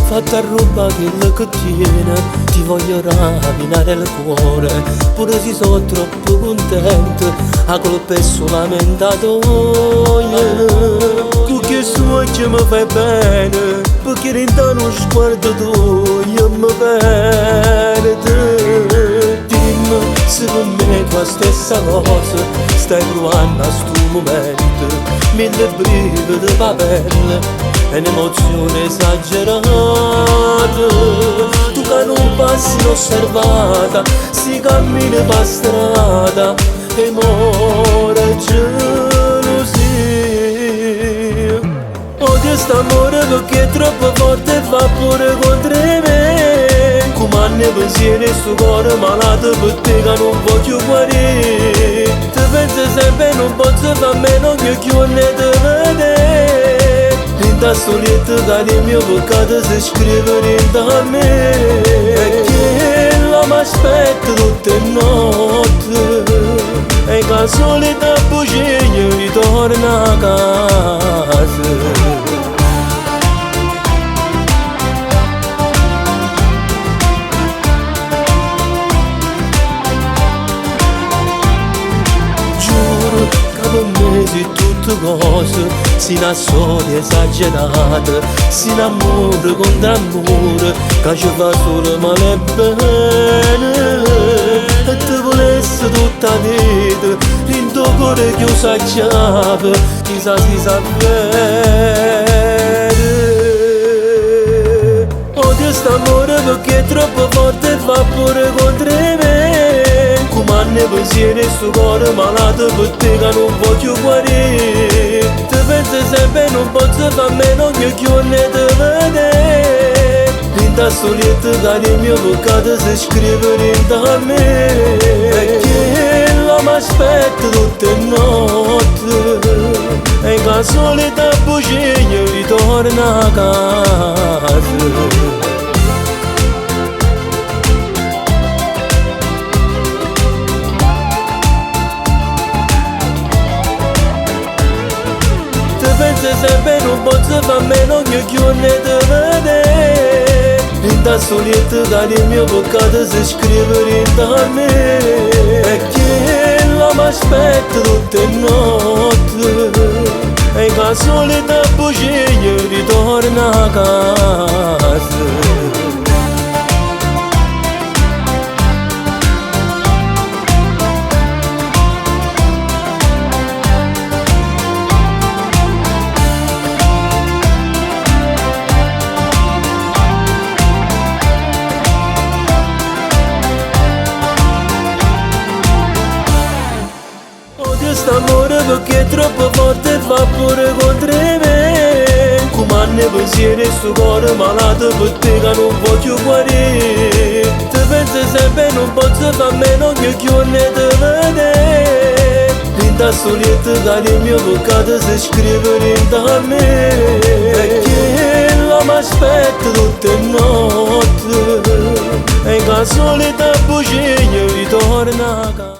fatta ruba quello che tiene, ti voglio rapinare il cuore, pure se sono troppo contento, a colpa è solamentato. Tu che suocchio mi fai bene, perché rinda uno sguardo tuo mi perde. Dimmi se per me è la stessa cosa, stai provando a sto momento, mille brividi di pelle, è un'emozione esagerata. Tu che non passi inosservata, si cammina per strada e muore gelosia. Odio st'amore perché è troppo forte e va pure contro me. Come hanno pensieri sto cuore malato per te che non voglio guarire. Ti penso sempre non posso fare meno che non ne te vedere. Da solito che il mio peccato si scrive da me, perché la mi aspetta tutte le notti e che la solita bugia ritorna a casa. Se tutte cose si nascono esagerate, si innamora contro amore, che ci fa solo male e bene. E ti volessi tutta la vita, in tuo cuore chiuso a chiave, chissà si sa bene. Odio st'amore perché è troppo forte e va pure contro me. Come hanno pensieri sto cuore malato per te che non voglio guarire. Ti penso sempre non posso fare meno che non ne te vedere. Da solito che il mio peccato si scrive da me, perché la mi aspetta tutte le notti e che la solita bugia ritorna a casa. Penso sempre non posso fare meno che non ne te vedere. Da solito che il mio peccato si scrive da me, perché la mi aspetta tutte le notti e che la solita bugia ritorna a casa. St'amore perché è troppo forte e va pure contro me. Come hanno pensieri sto cuore malato per te che non voglio guarire. Ti penso sempre non posso fare meno che non ne te vedere. Da solito che il mio peccato si scrive da me, perché la mi aspetta tutte le notti e che la solita bugia ritorna a casa.